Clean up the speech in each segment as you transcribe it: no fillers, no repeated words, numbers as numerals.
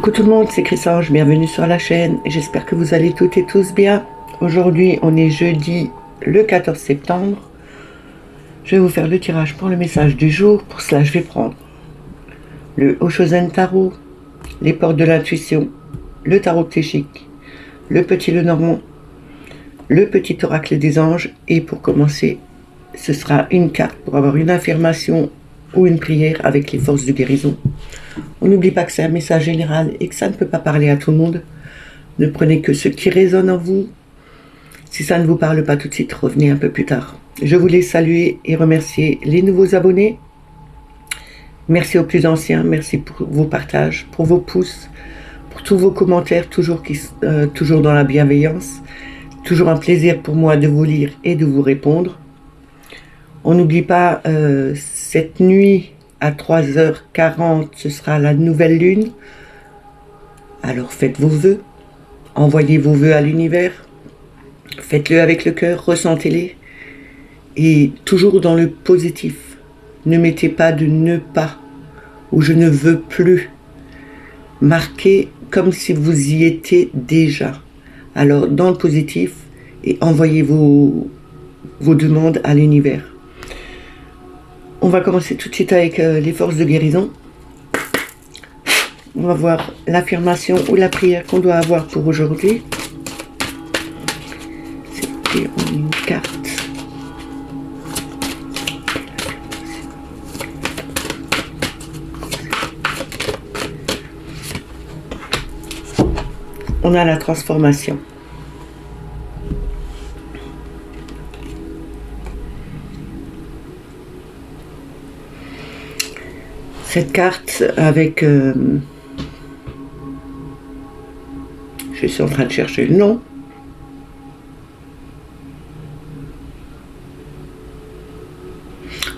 Coucou tout le monde, c'est Chrysange, bienvenue sur la chaîne, j'espère que vous allez toutes et tous bien. Aujourd'hui on est jeudi le 14 septembre, je vais vous faire le tirage pour le message du jour. Pour cela je vais prendre le Oshozen Tarot, les portes de l'intuition, le tarot ptéchique, le petit Lenormand, le petit oracle des anges, et pour commencer ce sera une carte pour avoir une affirmation ou une prière avec les forces de guérison. On n'oublie pas que c'est un message général et que ça ne peut pas parler à tout le monde. Ne prenez que ce qui résonne en vous. Si ça ne vous parle pas tout de suite, revenez un peu plus tard. Je voulais saluer et remercier les nouveaux abonnés. Merci aux plus anciens, merci pour vos partages, pour vos pouces, pour tous vos commentaires, toujours dans la bienveillance. Toujours un plaisir pour moi de vous lire et de vous répondre. On n'oublie pas cette nuit à 3h40, ce sera la nouvelle lune. Alors faites vos vœux, envoyez vos vœux à l'univers, faites-le avec le cœur, ressentez-les, et toujours dans le positif. Ne mettez pas de ne pas ou je ne veux plus. Marquez comme si vous y étiez déjà. Alors dans le positif, et envoyez vos demandes à l'univers. On va commencer tout de suite avec les forces de guérison. On va voir l'affirmation ou la prière qu'on doit avoir pour aujourd'hui. C'était une carte. On a la transformation. Cette carte avec... je suis en train de chercher le nom.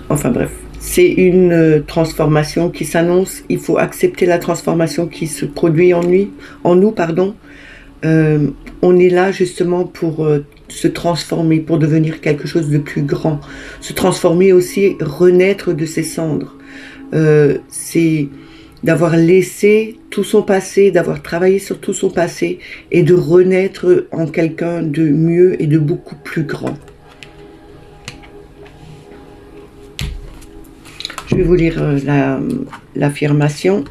Enfin bref, c'est une transformation qui s'annonce. Il faut accepter la transformation qui se produit en nous. On est là justement pour se transformer, pour devenir quelque chose de plus grand. Se transformer aussi, renaître de ses cendres. C'est d'avoir laissé tout son passé, d'avoir travaillé sur tout son passé et de renaître en quelqu'un de mieux et de beaucoup plus grand. Je vais vous lire l'affirmation.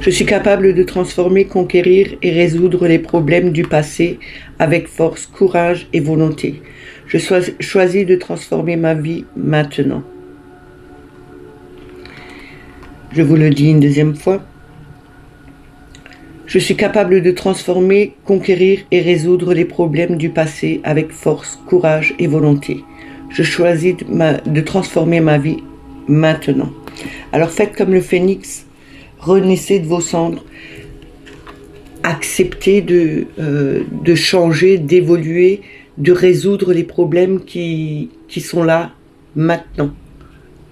Je suis capable de transformer, conquérir et résoudre les problèmes du passé avec force, courage et volonté. Je choisis de transformer ma vie maintenant. Je vous le dis une deuxième fois. Je suis capable de transformer, conquérir et résoudre les problèmes du passé avec force, courage et volonté. Je choisis de transformer ma vie maintenant. Alors faites comme le phénix, renaissez de vos cendres. Acceptez de changer, d'évoluer, de résoudre les problèmes qui sont là maintenant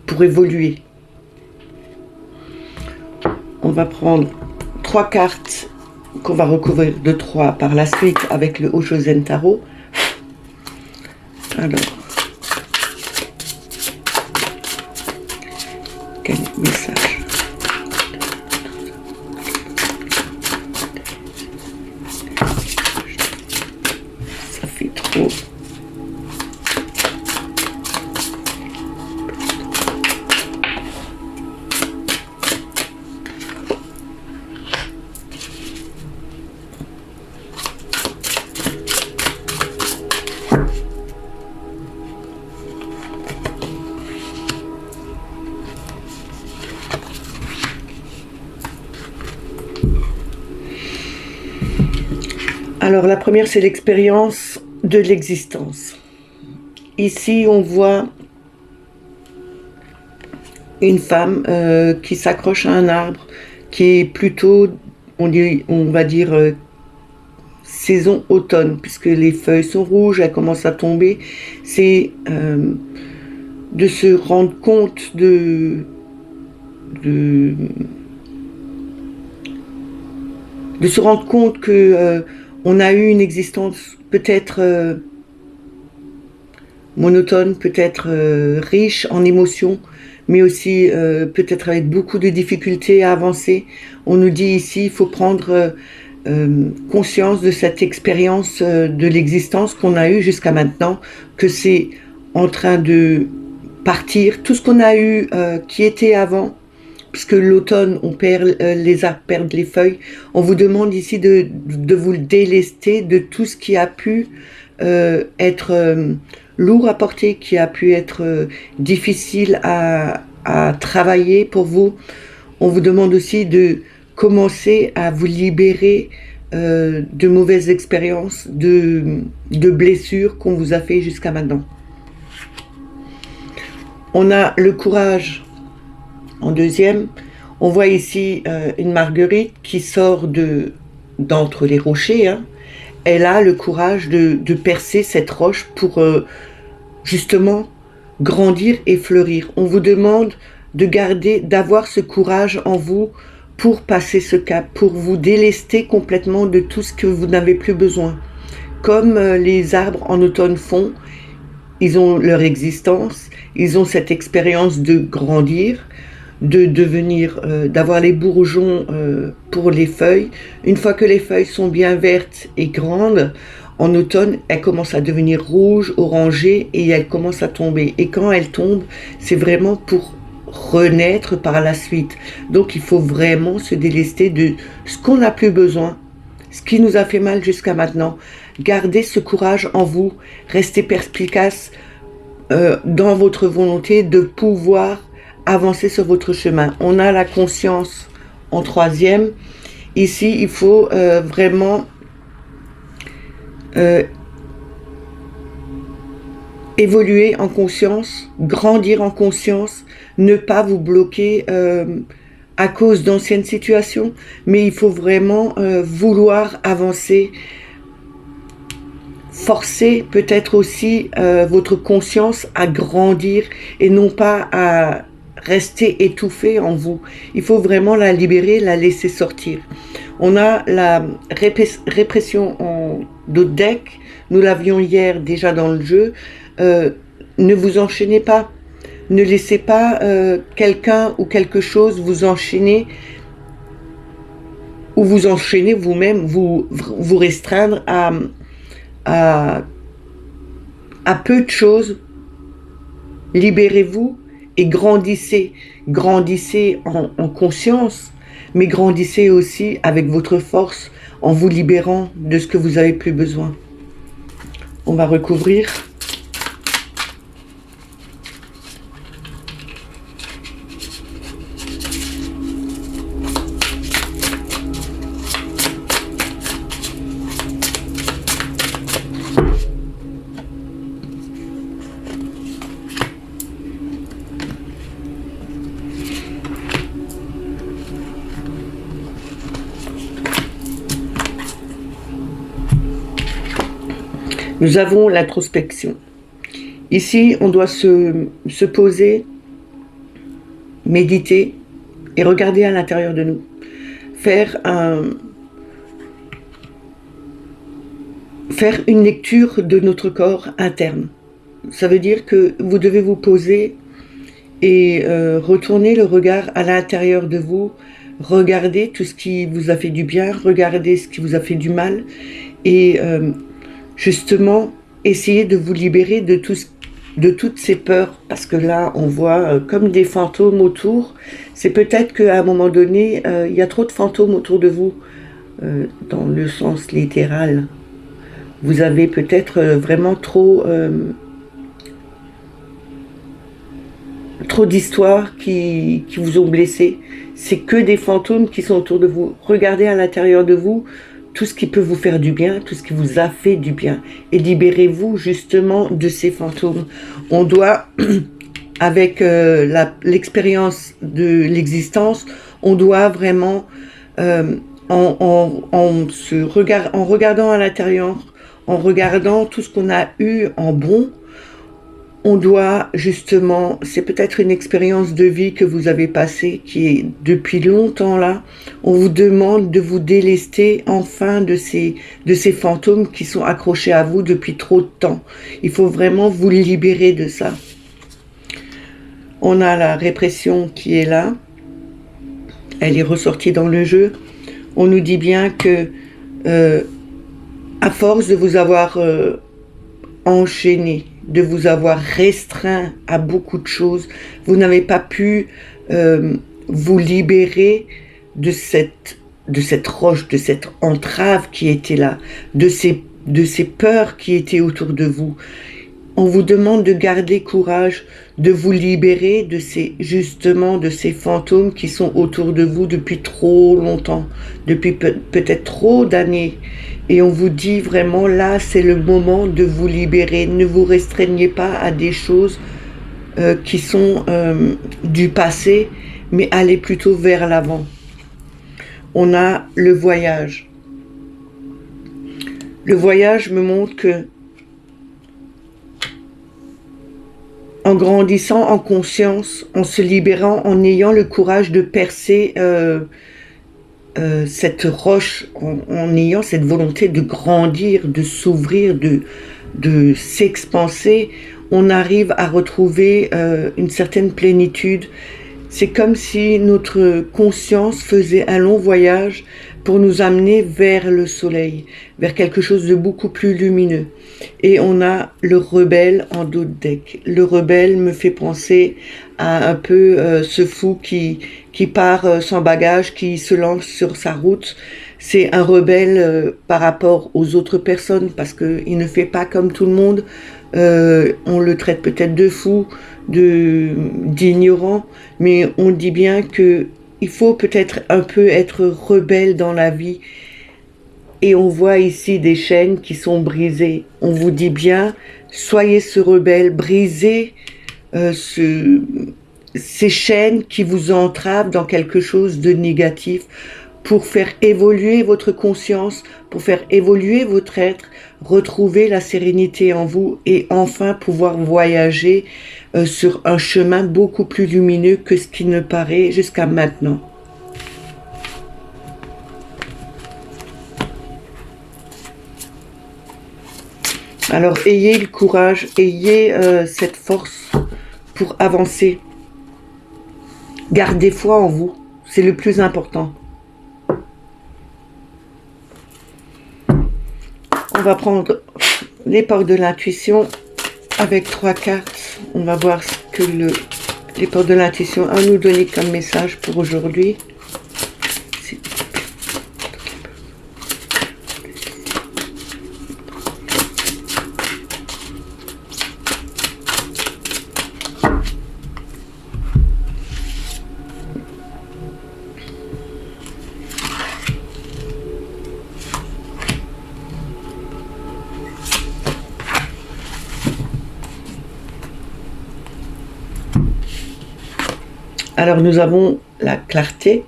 pour évoluer. On va prendre 3 cartes qu'on va recouvrir de 3 par la suite avec le Oshozen Tarot. Alors, quel message? Ça fait trop. Alors la première, c'est l'expérience de l'existence. Ici, on voit une femme qui s'accroche à un arbre, qui est plutôt, on va dire, saison automne, puisque les feuilles sont rouges, elles commencent à tomber. C'est de se rendre compte de se rendre compte que on a eu une existence peut-être Mon automne peut être riche en émotions, mais aussi peut-être avec beaucoup de difficultés à avancer. On nous dit ici, il faut prendre conscience de cette expérience de l'existence qu'on a eue jusqu'à maintenant, que c'est en train de partir. Tout ce qu'on a eu qui était avant, puisque l'automne, on perd les arbres perdent les feuilles, on vous demande ici de vous délester de tout ce qui a pu être lourd à porter, qui a pu être difficile à travailler pour vous. On vous demande aussi de commencer à vous libérer de mauvaises expériences, de blessures qu'on vous a fait jusqu'à maintenant. On a le courage en deuxième. On voit ici une marguerite qui sort d'entre les rochers. Hein. Elle a le courage de percer cette roche pour justement grandir et fleurir. On vous demande de garder, d'avoir ce courage en vous pour passer ce cap, pour vous délester complètement de tout ce que vous n'avez plus besoin. Comme les arbres en automne font, ils ont leur existence, ils ont cette expérience de grandir, de devenir, d'avoir les bourgeons pour les feuilles. Une fois que les feuilles sont bien vertes et grandes, en automne, elles commencent à devenir rouges, orangées et elles commencent à tomber. Et quand elles tombent, c'est vraiment pour renaître par la suite. Donc il faut vraiment se délester de ce qu'on n'a plus besoin, ce qui nous a fait mal jusqu'à maintenant. Gardez ce courage en vous, restez perspicace dans votre volonté de pouvoir avancer sur votre chemin. On a la conscience en troisième. Ici, il faut vraiment évoluer en conscience, grandir en conscience, ne pas vous bloquer à cause d'anciennes situations, mais il faut vraiment vouloir avancer, forcer peut-être aussi votre conscience à grandir et non pas à rester étouffé en vous. Il faut vraiment la libérer, la laisser sortir. On a la répression en d'autres decks. Nous l'avions hier déjà dans le jeu. Ne vous enchaînez pas. Ne laissez pas quelqu'un ou quelque chose vous enchaîner ou vous enchaîner vous-même, vous restreindre à peu de choses. Libérez-vous et grandissez. Grandissez en conscience, mais grandissez aussi avec votre force en vous libérant de ce que vous n'avez plus besoin. On va recouvrir. Nous avons l'introspection. Ici, on doit se poser, méditer et regarder à l'intérieur de nous. Faire une lecture de notre corps interne. Ça veut dire que vous devez vous poser et retourner le regard à l'intérieur de vous. Regardez tout ce qui vous a fait du bien, regardez ce qui vous a fait du mal et justement, essayez de vous libérer de toutes ces peurs, parce que là, on voit comme des fantômes autour. C'est peut-être qu'à un moment donné, il y a trop de fantômes autour de vous, dans le sens littéral. Vous avez peut-être vraiment trop d'histoires qui vous ont blessé. C'est que des fantômes qui sont autour de vous. Regardez à l'intérieur de vous tout ce qui peut vous faire du bien, tout ce qui vous a fait du bien. Et libérez-vous justement de ces fantômes. On doit, avec l'expérience de l'existence, on doit vraiment, en regardant à l'intérieur, en regardant tout ce qu'on a eu en bon, on doit justement, c'est peut-être une expérience de vie que vous avez passée qui est depuis longtemps là. On vous demande de vous délester enfin de ces fantômes qui sont accrochés à vous depuis trop de temps. Il faut vraiment vous libérer de ça. On a la répression qui est là. Elle est ressortie dans le jeu. On nous dit bien que à force de vous avoir enchaîné, de vous avoir restreint à beaucoup de choses, vous n'avez pas pu vous libérer de cette roche, de cette entrave qui était là, de ces peurs qui étaient autour de vous. On vous demande de garder courage, de vous libérer de ces fantômes qui sont autour de vous depuis trop longtemps, depuis peut-être trop d'années. Et on vous dit vraiment, là, c'est le moment de vous libérer. Ne vous restreignez pas à des choses qui sont du passé, mais allez plutôt vers l'avant. On a le voyage. Le voyage me montre que en grandissant en conscience, en se libérant, en ayant le courage de percer cette roche, en ayant cette volonté de grandir, de s'ouvrir, de s'expanser, on arrive à retrouver une certaine plénitude. C'est comme si notre conscience faisait un long voyage pour nous amener vers le soleil, vers quelque chose de beaucoup plus lumineux. Et on a le rebelle en dos de deck. Le rebelle me fait penser à un peu ce fou qui part sans bagage, qui se lance sur sa route. C'est un rebelle par rapport aux autres personnes parce qu'il ne fait pas comme tout le monde. On le traite peut-être de fou, d'ignorant, mais on dit bien que il faut peut-être un peu être rebelle dans la vie. Et on voit ici des chaînes qui sont brisées. On vous dit bien, soyez ce rebelle, brisez ces chaînes qui vous entravent dans quelque chose de négatif pour faire évoluer votre conscience, pour faire évoluer votre être, retrouver la sérénité en vous et enfin pouvoir voyager sur un chemin beaucoup plus lumineux que ce qui ne paraît jusqu'à maintenant. Alors ayez le courage, ayez cette force pour avancer. Gardez foi en vous, c'est le plus important. On va prendre les portes de l'intuition avec 3 cartes. On va voir ce que les portes de l'intuition ont à nous donner comme message pour aujourd'hui. Alors nous avons la clarté,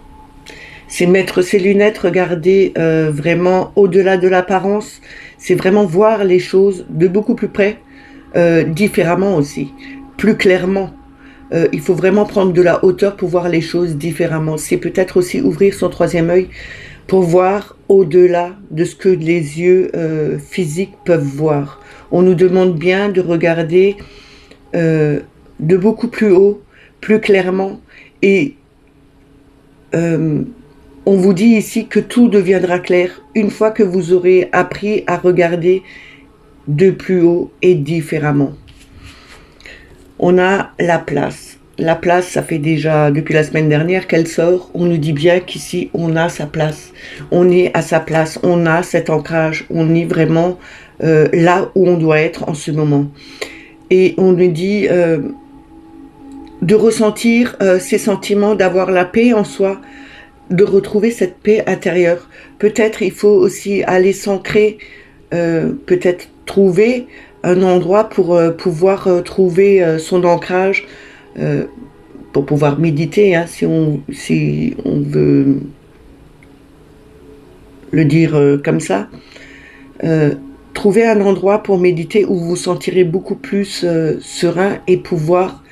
c'est mettre ses lunettes, regarder vraiment au-delà de l'apparence, c'est vraiment voir les choses de beaucoup plus près, différemment aussi, plus clairement. Il faut vraiment prendre de la hauteur pour voir les choses différemment. C'est peut-être aussi ouvrir son 3e œil pour voir au-delà de ce que les yeux physiques peuvent voir. On nous demande bien de regarder de beaucoup plus haut, plus clairement. Et on vous dit ici que tout deviendra clair une fois que vous aurez appris à regarder de plus haut et différemment. On a la place. La place, ça fait déjà depuis la semaine dernière qu'elle sort. On nous dit bien qu'ici, on a sa place. On est à sa place, on a cet ancrage. On est vraiment là où on doit être en ce moment. Et on nous dit de ressentir ces sentiments, d'avoir la paix en soi, de retrouver cette paix intérieure. Peut-être il faut aussi aller s'ancrer, peut-être trouver un endroit pour pouvoir trouver son ancrage, pour pouvoir méditer, hein, si on veut le dire comme ça. trouvez un endroit pour méditer où vous vous sentirez beaucoup plus serein et pouvoir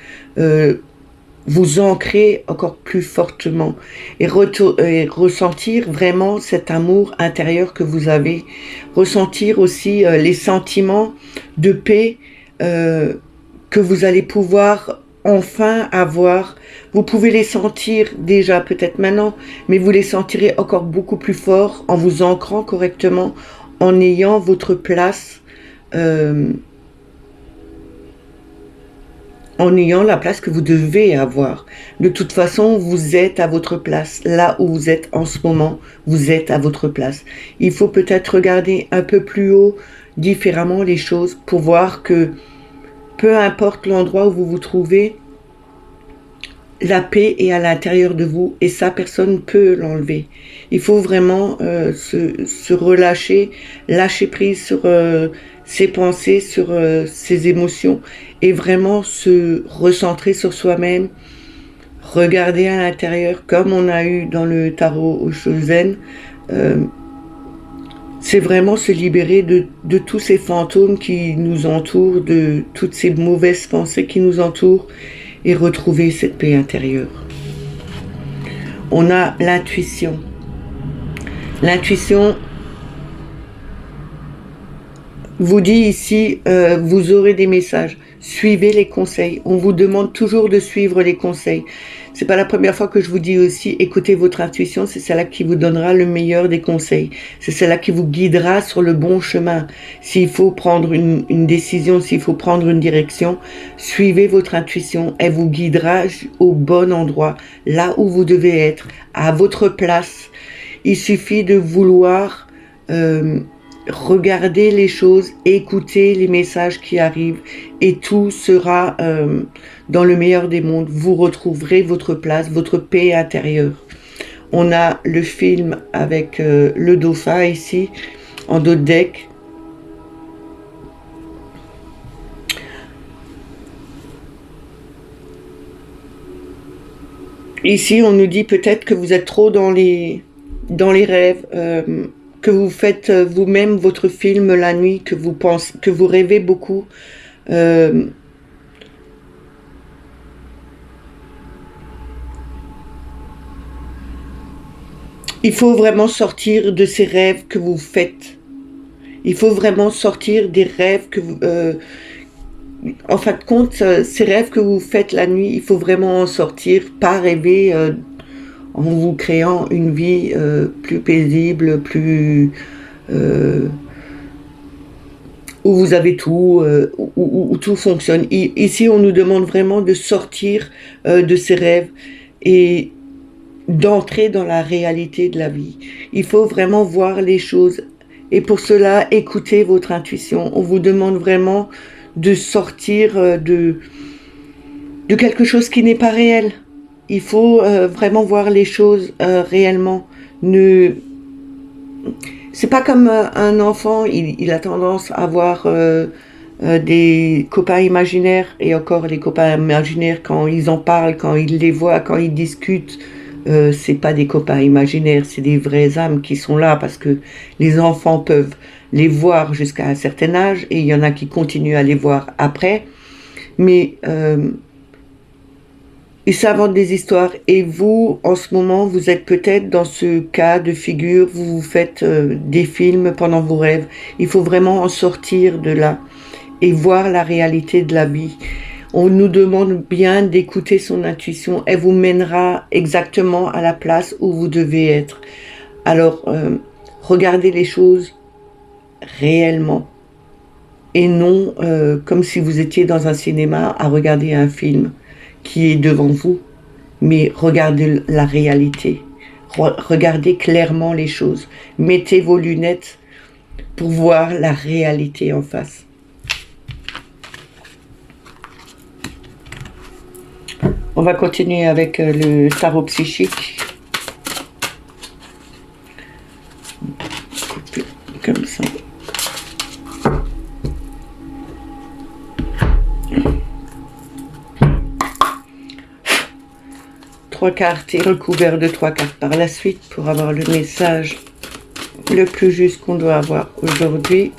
vous ancrer encore plus fortement et ressentir vraiment cet amour intérieur que vous avez, ressentir aussi les sentiments de paix que vous allez pouvoir enfin avoir. Vous pouvez les sentir déjà peut-être maintenant, mais vous les sentirez encore beaucoup plus fort en vous ancrant correctement, en ayant votre place, en ayant la place que vous devez avoir. De toute façon, vous êtes à votre place. Là où vous êtes en ce moment, vous êtes à votre place. Il faut peut-être regarder un peu plus haut, différemment les choses, pour voir que peu importe l'endroit où vous vous trouvez, la paix est à l'intérieur de vous et ça, personne ne peut l'enlever. Il faut vraiment se relâcher, lâcher prise sur ses pensées, sur ses émotions et vraiment se recentrer sur soi-même, regarder à l'intérieur comme on a eu dans le tarot au Shozen. C'est vraiment se libérer de tous ces fantômes qui nous entourent, de toutes ces mauvaises pensées qui nous entourent et retrouver cette paix intérieure. On a l'intuition. L'intuition vous dit ici, vous aurez des messages. Suivez les conseils. On vous demande toujours de suivre les conseils. C'est pas la première fois que je vous dis aussi, écoutez votre intuition, c'est celle-là qui vous donnera le meilleur des conseils. C'est celle-là qui vous guidera sur le bon chemin. S'il faut prendre une décision, s'il faut prendre une direction, suivez votre intuition. Elle vous guidera au bon endroit, là où vous devez être, à votre place. Il suffit de vouloir regarder les choses, écouter les messages qui arrivent et tout sera dans le meilleur des mondes. Vous retrouverez votre place, votre paix intérieure. On a le film avec le dauphin ici, en dos de deck. Ici, on nous dit peut-être que vous êtes trop dans les rêves, que vous faites vous-même votre film la nuit, que vous rêvez beaucoup. Il faut vraiment sortir de ces rêves que vous faites. Il faut vraiment sortir des rêves que vous... en fin de compte, ces rêves que vous faites la nuit, il faut vraiment en sortir, pas rêver en vous créant une vie plus paisible, plus où vous avez tout, où tout fonctionne. Ici, on nous demande vraiment de sortir de ces rêves et d'entrer dans la réalité de la vie. Il faut vraiment voir les choses et pour cela, écoutez votre intuition. On vous demande vraiment de sortir de quelque chose qui n'est pas réel. Il faut vraiment voir les choses réellement. C'est pas comme un enfant, il a tendance à avoir des copains imaginaires, et encore les copains imaginaires, quand ils en parlent, quand ils les voient, quand ils discutent, c'est pas des copains imaginaires, c'est des vraies âmes qui sont là, parce que les enfants peuvent les voir jusqu'à un certain âge, et il y en a qui continuent à les voir après, mais ils s'inventent des histoires, et vous, en ce moment, vous êtes peut-être dans ce cas de figure, vous faites des films pendant vos rêves. Il faut vraiment en sortir de là et voir la réalité de la vie. On nous demande bien d'écouter son intuition. Elle vous mènera exactement à la place où vous devez être. Alors, regardez les choses réellement et non comme si vous étiez dans un cinéma à regarder un film qui est devant vous, mais regardez la réalité, regardez clairement les choses, mettez vos lunettes pour voir la réalité en face. On va continuer avec le tarot psychique. Comme ça. Trois cartes et recouvert de 3 cartes par la suite pour avoir le message le plus juste qu'on doit avoir aujourd'hui.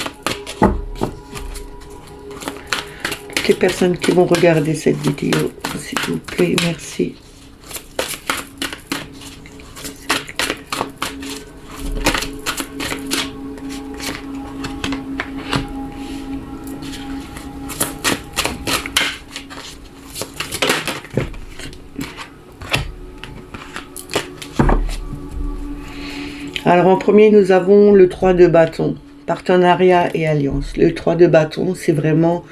toutes les personnes qui vont regarder cette vidéo, s'il vous plaît, merci. Alors en premier, nous avons le 3 de bâton, partenariat et alliance. Le 3 de bâton, c'est vraiment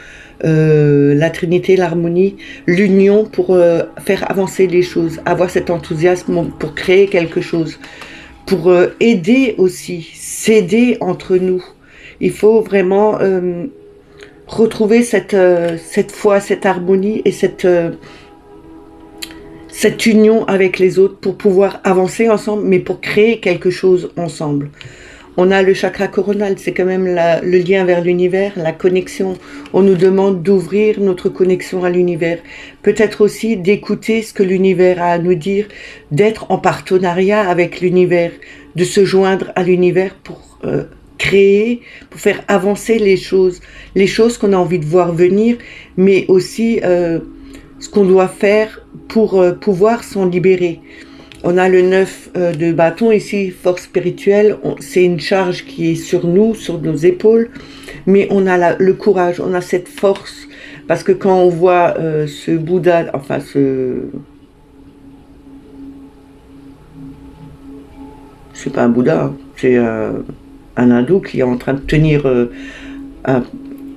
la trinité, l'harmonie, l'union pour faire avancer les choses, avoir cet enthousiasme pour créer quelque chose, pour aider aussi, s'aider entre nous. Il faut vraiment retrouver cette foi, cette harmonie et cette union avec les autres pour pouvoir avancer ensemble, mais pour créer quelque chose ensemble. On a le chakra coronal, c'est quand même le lien vers l'univers, la connexion. On nous demande d'ouvrir notre connexion à l'univers. Peut-être aussi d'écouter ce que l'univers a à nous dire, d'être en partenariat avec l'univers, de se joindre à l'univers pour créer, pour faire avancer les choses qu'on a envie de voir venir, mais aussi ce qu'on doit faire pour pouvoir s'en libérer. On a le 9 de bâton ici, force spirituelle, c'est une charge qui est sur nous, sur nos épaules, mais on a le courage, on a cette force, parce que quand on voit ce Bouddha, enfin c'est pas un Bouddha, hein, c'est un hindou qui est en train de tenir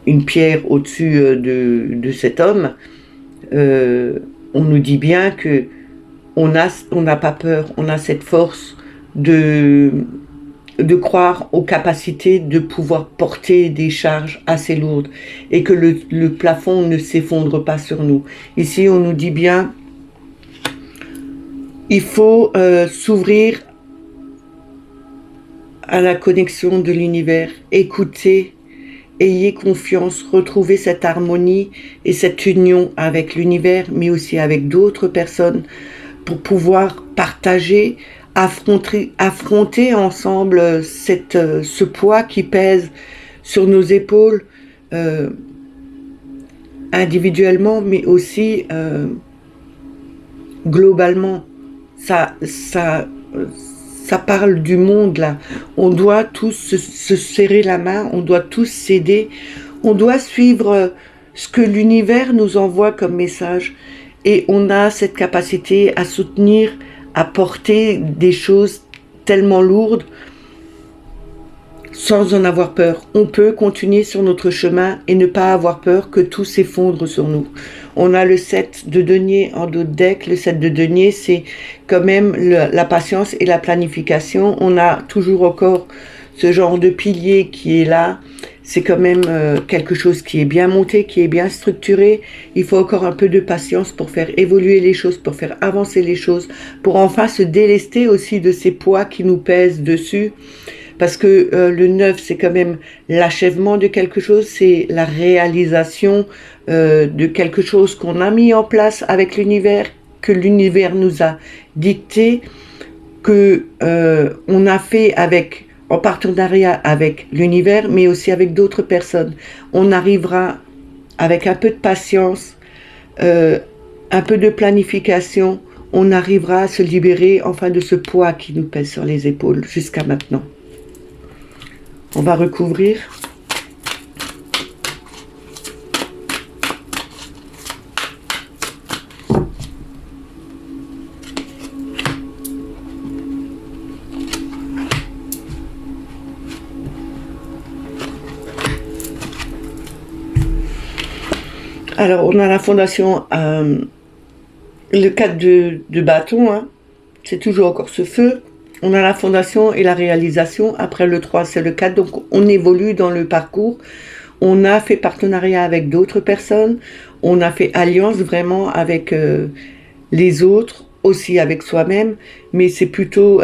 une pierre au-dessus de cet homme. On nous dit bien que on n'a pas peur, on a cette force de croire aux capacités de pouvoir porter des charges assez lourdes et que le plafond ne s'effondre pas sur nous. Ici, on nous dit bien, il faut s'ouvrir à la connexion de l'univers, écouter, ayez confiance, retrouvez cette harmonie et cette union avec l'univers, mais aussi avec d'autres personnes, pour pouvoir partager, affronter ensemble ce poids qui pèse sur nos épaules, individuellement, mais aussi globalement. Ça parle du monde là. On doit tous se serrer la main, on doit tous s'aider, on doit suivre ce que l'univers nous envoie comme message. Et on a cette capacité à soutenir, à porter des choses tellement lourdes sans en avoir peur. On peut continuer sur notre chemin et ne pas avoir peur que tout s'effondre sur nous. On a le 7 de denier en dos de deck. Le 7 de denier, c'est quand même la patience et la planification. On a toujours encore ce genre de pilier qui est là. C'est quand même quelque chose qui est bien monté, qui est bien structuré. Il faut encore un peu de patience pour faire évoluer les choses, pour faire avancer les choses, pour enfin se délester aussi de ces poids qui nous pèsent dessus. Parce que le 9, c'est quand même l'achèvement de quelque chose, c'est la réalisation de quelque chose qu'on a mis en place avec l'univers, que l'univers nous a dicté, que on a fait en partenariat avec l'univers, mais aussi avec d'autres personnes. On arrivera avec un peu de patience, un peu de planification, on arrivera à se libérer enfin de ce poids qui nous pèse sur les épaules jusqu'à maintenant. On va recouvrir. Alors, on a la fondation, le 4 de bâton, hein, c'est toujours encore ce feu. On a la fondation et la réalisation. Après le 3, c'est le 4. Donc, on évolue dans le parcours. On a fait partenariat avec d'autres personnes. On a fait alliance vraiment avec les autres, aussi avec soi-même. Mais c'est plutôt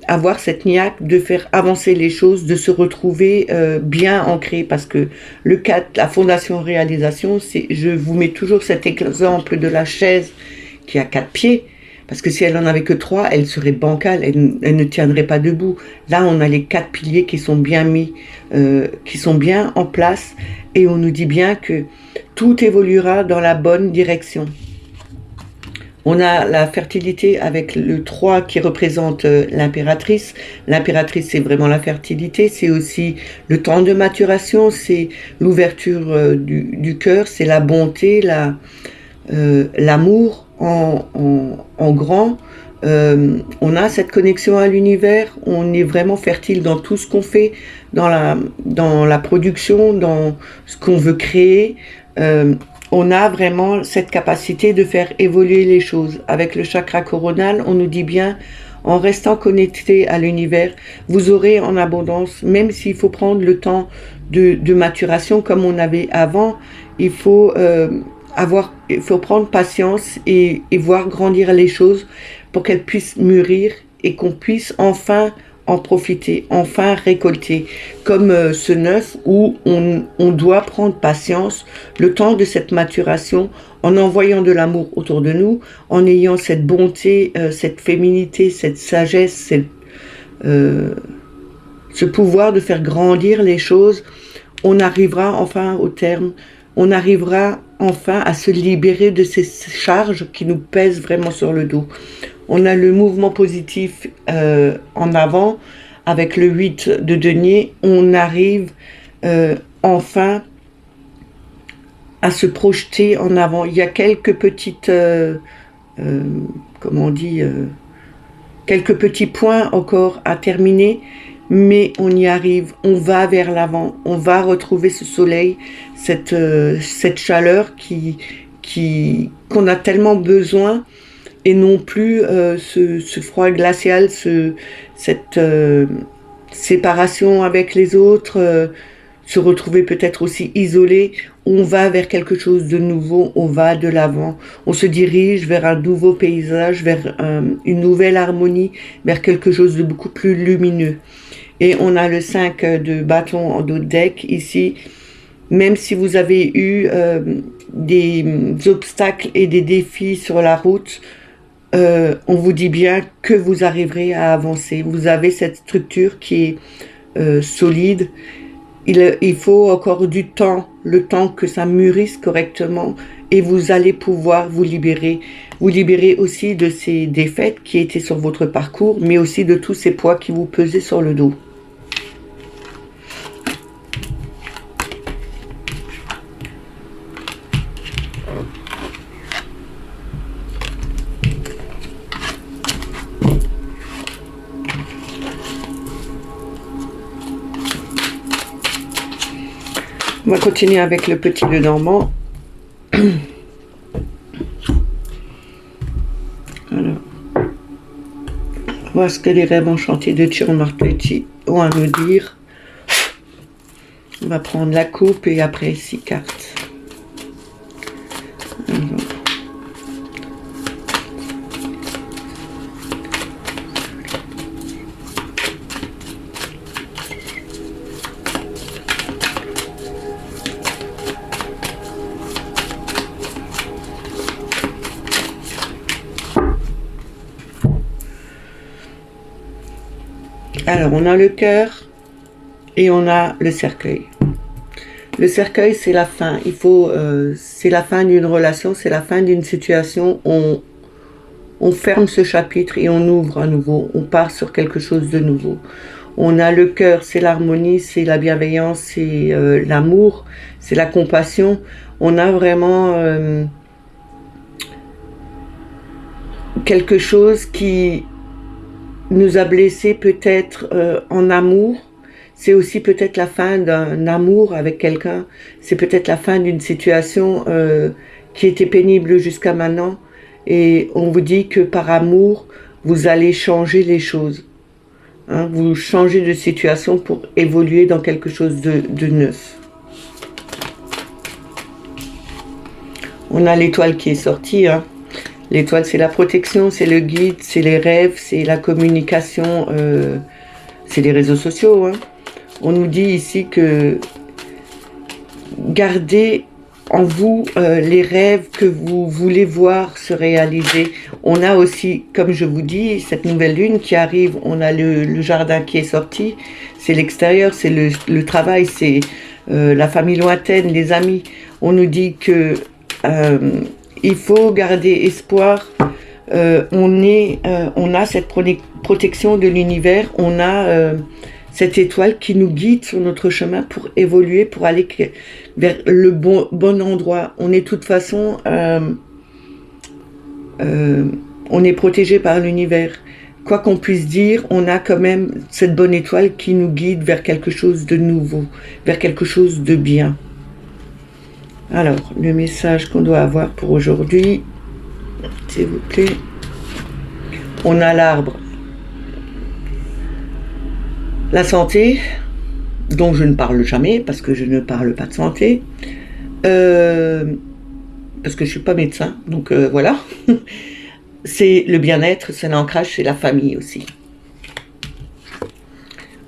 avoir cette niaque de faire avancer les choses, de se retrouver bien ancré. Parce que le 4, la fondation réalisation, je vous mets toujours cet exemple de la chaise qui a 4 pieds. Parce que si elle en avait que 3, elle serait bancale, elle ne tiendrait pas debout. Là, on a les 4 piliers qui sont bien mis, qui sont bien en place. et on nous dit bien que tout évoluera dans la bonne direction. On a la fertilité avec le 3 qui représente l'impératrice. L'impératrice, c'est vraiment la fertilité, c'est aussi le temps de maturation, c'est l'ouverture du cœur, c'est la bonté, l'amour en grand. On a cette connexion à l'univers, on est vraiment fertile dans tout ce qu'on fait, dans la production, dans ce qu'on veut créer. On a vraiment cette capacité de faire évoluer les choses. Avec le chakra coronal, on nous dit bien, en restant connecté à l'univers, vous aurez en abondance, même s'il faut prendre le temps de maturation comme on avait avant, il faut prendre patience et voir grandir les choses pour qu'elles puissent mûrir et qu'on puisse enfin en profiter, enfin récolter, comme ce 9 où on doit prendre patience, le temps de cette maturation, en envoyant de l'amour autour de nous, en ayant cette bonté, cette féminité, cette sagesse, ce pouvoir de faire grandir les choses, on arrivera enfin au terme, on arrivera enfin à se libérer de ces charges qui nous pèsent vraiment sur le dos. On a le mouvement positif en avant, avec le 8 de denier, on arrive enfin à se projeter en avant. Il y a quelques petites, quelques petits points encore à terminer, mais on y arrive, on va vers l'avant, on va retrouver ce soleil, cette chaleur qu'on a tellement besoin, et non plus ce froid glacial, cette séparation avec les autres, se retrouver peut-être aussi isolé. On va vers quelque chose de nouveau, on va de l'avant, on se dirige vers un nouveau paysage, vers une nouvelle harmonie, vers quelque chose de beaucoup plus lumineux. Et on a le 5 de bâton en dos de deck ici. Même si vous avez eu des obstacles et des défis sur la route, on vous dit bien que vous arriverez à avancer. Vous avez cette structure qui est solide. Il faut encore du temps, le temps que ça mûrisse correctement, et vous allez pouvoir vous libérer aussi de ces défaites qui étaient sur votre parcours, mais aussi de tous ces poids qui vous pesaient sur le dos. On va continuer avec le petit de Normand. Alors, voir ce que les rêves enchantés de Chiron Martetti ont à nous dire. On va prendre la coupe et après 6 cartes. Alors, on a le cœur et on a le cercueil. Le cercueil, c'est la fin. C'est la fin d'une relation, c'est la fin d'une situation. On ferme ce chapitre et on ouvre à nouveau. On part sur quelque chose de nouveau. On a le cœur, c'est l'harmonie, c'est la bienveillance, c'est l'amour, c'est la compassion. On a vraiment quelque chose qui nous a blessés peut-être en amour. C'est aussi peut-être la fin d'un amour avec quelqu'un. C'est peut-être la fin d'une situation qui était pénible jusqu'à maintenant. Et on vous dit que par amour, vous allez changer les choses. Hein, vous changez de situation pour évoluer dans quelque chose de neuf. On a l'étoile qui est sortie. Hein. L'étoile, c'est la protection, c'est le guide, c'est les rêves, c'est la communication, c'est les réseaux sociaux. Hein. On nous dit ici que gardez en vous les rêves que vous voulez voir se réaliser. On a aussi, comme je vous dis, cette nouvelle lune qui arrive. On a le jardin qui est sorti. C'est l'extérieur, c'est le travail, c'est la famille lointaine, les amis. On nous dit que il faut garder espoir. On a cette protection de l'univers, on a cette étoile qui nous guide sur notre chemin pour évoluer, pour aller vers le bon endroit. On est de toute façon, on est protégé par l'univers. Quoi qu'on puisse dire, on a quand même cette bonne étoile qui nous guide vers quelque chose de nouveau, vers quelque chose de bien. Alors, le message qu'on doit avoir pour aujourd'hui, s'il vous plaît. On a l'arbre. La santé, dont je ne parle jamais, parce que je ne parle pas de santé. Parce que je ne suis pas médecin, donc voilà. C'est le bien-être, c'est l'ancrage, c'est la famille aussi.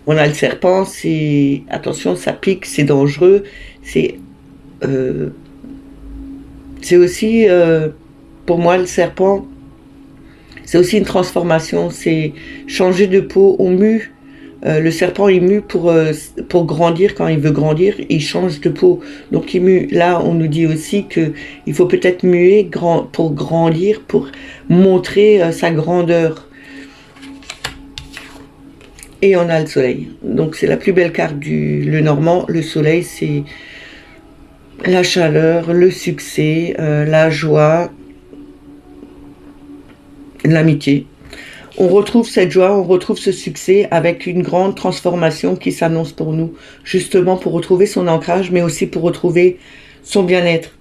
On a le serpent, c'est... Attention, ça pique, c'est dangereux. C'est aussi... pour moi, le serpent, c'est aussi une transformation, c'est changer de peau. On mue, le serpent il mue pour grandir. Quand il veut grandir, il change de peau, donc il mue. Là, on nous dit aussi qu'il faut peut-être muer pour grandir, pour montrer sa grandeur. Et on a le soleil, donc c'est la plus belle carte du Lenormand. Le soleil, c'est la chaleur, le succès, la joie, l'amitié. On retrouve cette joie, on retrouve ce succès avec une grande transformation qui s'annonce pour nous, justement pour retrouver son ancrage, mais aussi pour retrouver son bien-être.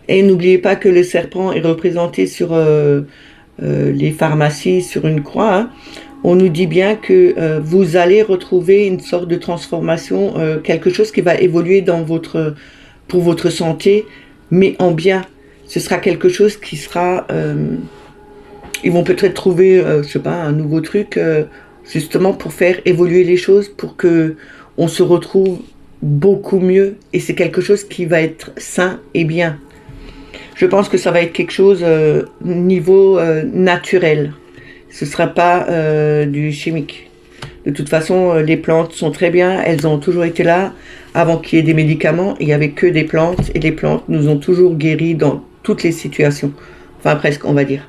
Et n'oubliez pas que le serpent est représenté sur les pharmacies, sur une croix. Hein. On nous dit bien que vous allez retrouver une sorte de transformation, quelque chose qui va évoluer pour votre santé, mais en bien. Ce sera quelque chose qui sera... ils vont peut-être trouver, je sais pas, un nouveau truc, justement pour faire évoluer les choses, pour que on se retrouve beaucoup mieux. Et c'est quelque chose qui va être sain et bien. Je pense que ça va être quelque chose niveau naturel. Ce ne sera pas du chimique. De toute façon, les plantes sont très bien. Elles ont toujours été là. Avant qu'il y ait des médicaments, il n'y avait que des plantes. Et les plantes nous ont toujours guéris dans toutes les situations. Enfin, presque, on va dire.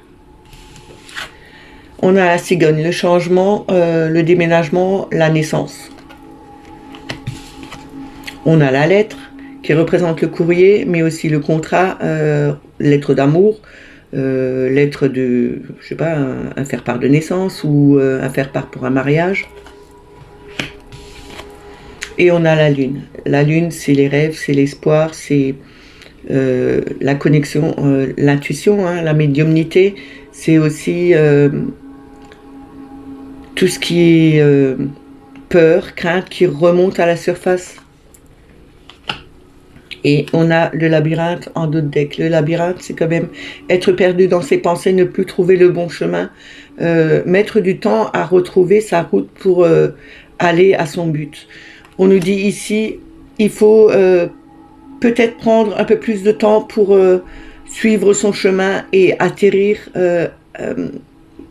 On a la cigogne, le changement, le déménagement, la naissance. On a la lettre qui représente le courrier, mais aussi le contrat, lettre d'amour, lettre de, je sais pas, un faire-part de naissance ou un faire-part pour un mariage. Et on a la lune. La lune, c'est les rêves, c'est l'espoir, c'est la connexion, l'intuition, hein, la médiumnité. C'est aussi... tout ce qui est peur, crainte qui remonte à la surface. Et on a le labyrinthe en dos de deck. Le labyrinthe, c'est quand même être perdu dans ses pensées, ne plus trouver le bon chemin, mettre du temps à retrouver sa route pour aller à son but. On nous dit ici, il faut peut-être prendre un peu plus de temps pour suivre son chemin et atterrir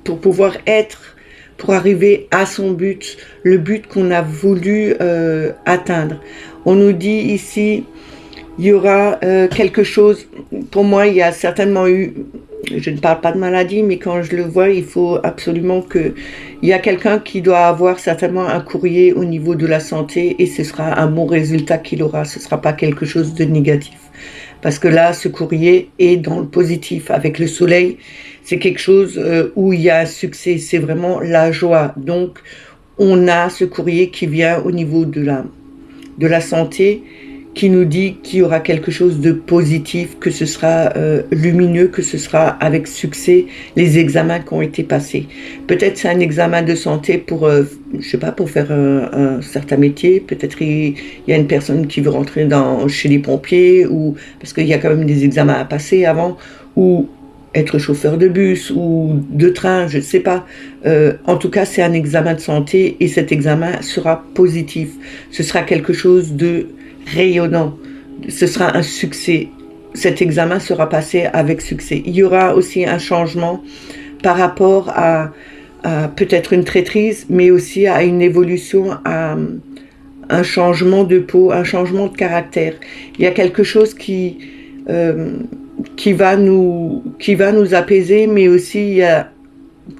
pour pouvoir être... pour arriver à son but, le but qu'on a voulu atteindre. On nous dit ici, il y aura quelque chose, pour moi il y a certainement eu, je ne parle pas de maladie, mais quand je le vois, il faut absolument que, il y a quelqu'un qui doit avoir certainement un courrier au niveau de la santé et ce sera un bon résultat qu'il aura, ce ne sera pas quelque chose de négatif. Parce que là, ce courrier est dans le positif. Avec le soleil, c'est quelque chose où il y a un succès. C'est vraiment la joie. Donc, on a ce courrier qui vient au niveau de la santé, qui nous dit qu'il y aura quelque chose de positif, que ce sera lumineux, que ce sera avec succès les examens qui ont été passés. Peut-être c'est un examen de santé pour, je sais pas, pour faire un certain métier. Peut-être il y a une personne qui veut rentrer chez les pompiers, ou parce qu'il y a quand même des examens à passer avant, ou être chauffeur de bus ou de train, je ne sais pas. En tout cas, c'est un examen de santé et cet examen sera positif. Ce sera quelque chose de rayonnant. Ce sera un succès. Cet examen sera passé avec succès. Il y aura aussi un changement par rapport à peut-être une traîtrise, mais aussi à une évolution, à un changement de peau, un changement de caractère. Il y a quelque chose qui va nous apaiser, mais aussi il y a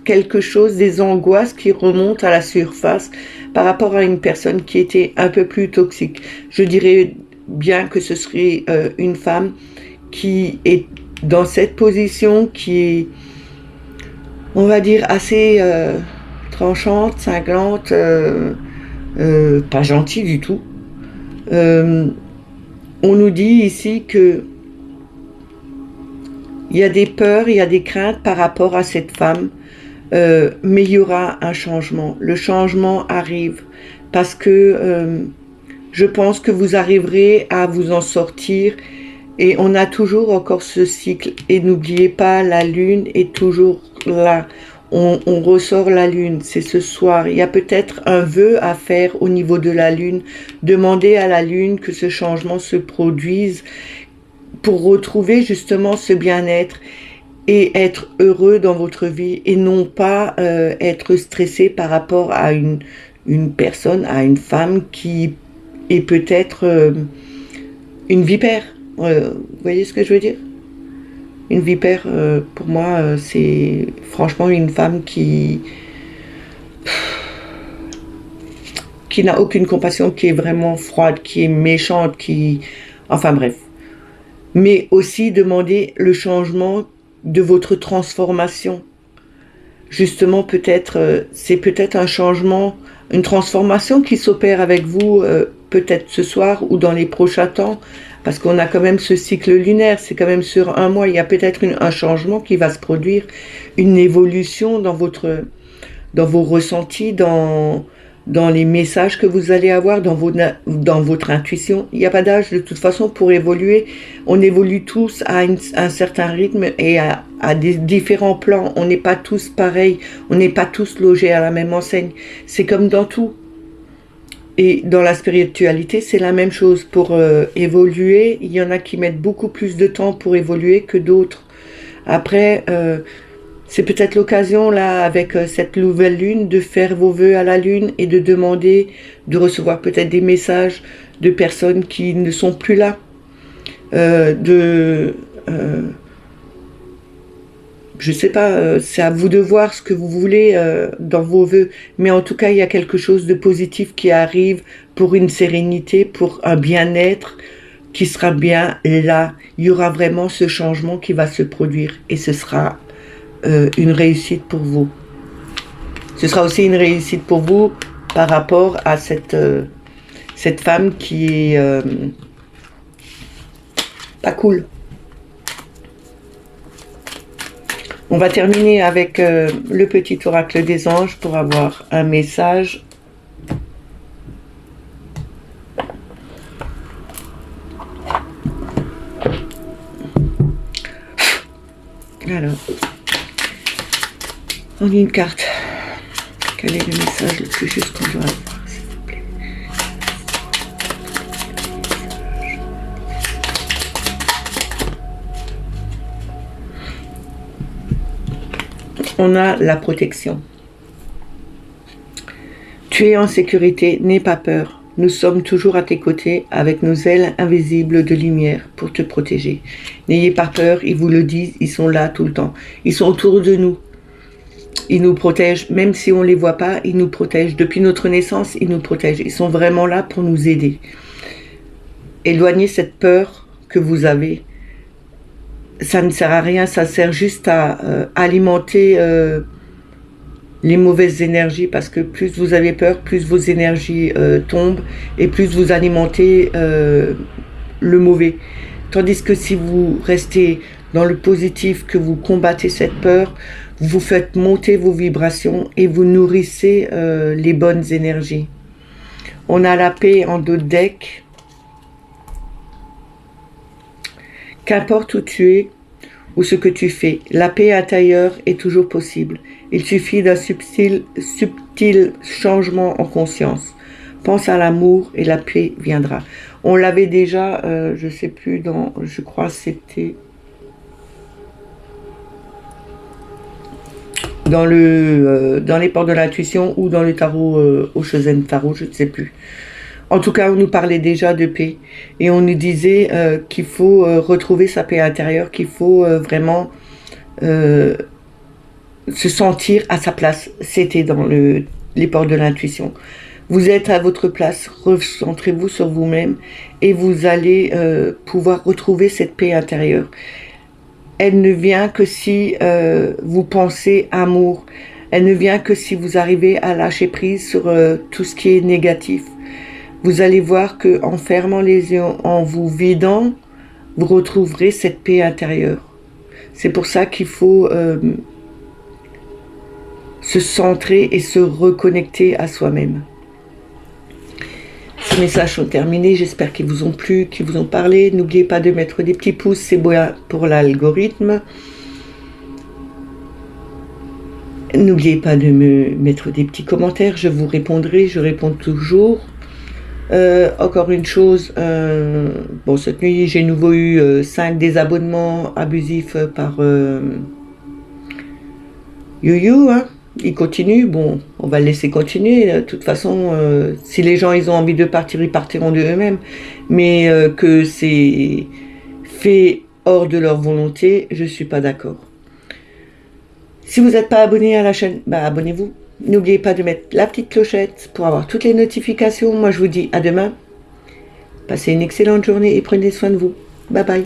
quelque chose, des angoisses qui remontent à la surface par rapport à une personne qui était un peu plus toxique. Je dirais bien que ce serait une femme qui est dans cette position, qui est, on va dire, assez tranchante, cinglante, pas gentille du tout. On nous dit ici que il y a des peurs, il y a des craintes par rapport à cette femme, mais il y aura un changement. Le changement arrive parce que je pense que vous arriverez à vous en sortir. Et on a toujours encore ce cycle. Et n'oubliez pas, la lune est toujours là. On ressort la lune, c'est ce soir. Il y a peut-être un vœu à faire au niveau de la lune. Demandez à la lune que ce changement se produise pour retrouver justement ce bien-être et être heureux dans votre vie et non pas être stressé par rapport à une personne, à une femme qui est peut-être une vipère. Vous voyez ce que je veux dire? Une vipère, pour moi, c'est franchement une femme qui n'a aucune compassion, qui est vraiment froide, qui est méchante, enfin bref. Mais aussi demander le changement de votre transformation. Justement, peut-être, c'est peut-être un changement, une transformation qui s'opère avec vous, peut-être ce soir ou dans les prochains temps, parce qu'on a quand même ce cycle lunaire, c'est quand même sur un mois, il y a peut-être un changement qui va se produire, une évolution dans vos ressentis, dans les messages que vous allez avoir, dans votre intuition. Il n'y a pas d'âge de toute façon pour évoluer. On évolue tous à un certain rythme et à des différents plans. On n'est pas tous pareils, on n'est pas tous logés à la même enseigne. C'est comme dans tout. Et dans la spiritualité, c'est la même chose. Pour évoluer, il y en a qui mettent beaucoup plus de temps pour évoluer que d'autres. Après, c'est peut-être l'occasion, là, avec cette nouvelle lune, de faire vos vœux à la lune et de demander, de recevoir peut-être des messages de personnes qui ne sont plus là. Je sais pas, c'est à vous de voir ce que vous voulez dans vos vœux. Mais en tout cas, il y a quelque chose de positif qui arrive pour une sérénité, pour un bien-être qui sera bien là. Il y aura vraiment ce changement qui va se produire et ce sera une réussite pour vous. Ce sera aussi une réussite pour vous par rapport à cette femme qui est pas cool. On va terminer avec le petit oracle des anges pour avoir un message. Alors, on lit une carte. Quel est le message le plus juste qu'on doit avoir, s'il vous plaît? On a la protection. Tu es en sécurité, n'aie pas peur. Nous sommes toujours à tes côtés avec nos ailes invisibles de lumière pour te protéger. N'ayez pas peur, ils vous le disent, ils sont là tout le temps. Ils sont autour de nous. Ils nous protègent, même si on ne les voit pas, ils nous protègent. Depuis notre naissance, ils nous protègent. Ils sont vraiment là pour nous aider. Éloignez cette peur que vous avez. Ça ne sert à rien, ça sert juste à alimenter les mauvaises énergies, parce que plus vous avez peur, plus vos énergies tombent et plus vous alimentez le mauvais. Tandis que si vous restez dans le positif, que vous combattez cette peur, vous faites monter vos vibrations et vous nourrissez les bonnes énergies. On a la paix en dos de deck. Qu'importe où tu es ou ce que tu fais, la paix intérieure est toujours possible. Il suffit d'un subtil changement en conscience. Pense à l'amour et la paix viendra. On l'avait déjà, je ne sais plus, je crois c'était dans les portes de l'intuition ou dans le tarot au Chosen Tarot, je ne sais plus. En tout cas, on nous parlait déjà de paix. Et on nous disait qu'il faut retrouver sa paix intérieure, qu'il faut vraiment euh, se sentir à sa place. C'était dans les portes de l'intuition. Vous êtes à votre place, recentrez-vous sur vous-même et vous allez pouvoir retrouver cette paix intérieure. Elle ne vient que si vous pensez amour. Elle ne vient que si vous arrivez à lâcher prise sur tout ce qui est négatif. Vous allez voir que en fermant les yeux, en vous vidant, vous retrouverez cette paix intérieure. C'est pour ça qu'il faut se centrer et se reconnecter à soi-même. Ces messages sont terminés, j'espère qu'ils vous ont plu, qu'ils vous ont parlé. N'oubliez pas de mettre des petits pouces, c'est beau pour l'algorithme. N'oubliez pas de me mettre des petits commentaires, je vous répondrai, je réponds toujours. Encore une chose, bon, cette nuit j'ai nouveau eu 5 désabonnements abusifs par YouYou, hein. Il continue, bon, on va le laisser continuer. De toute façon, si les gens ils ont envie de partir, ils partiront de eux-mêmes. Mais que c'est fait hors de leur volonté, je suis pas d'accord. Si vous n'êtes pas abonné à la chaîne, bah abonnez-vous. N'oubliez pas de mettre la petite clochette pour avoir toutes les notifications. Moi, je vous dis à demain. Passez une excellente journée et prenez soin de vous. Bye bye.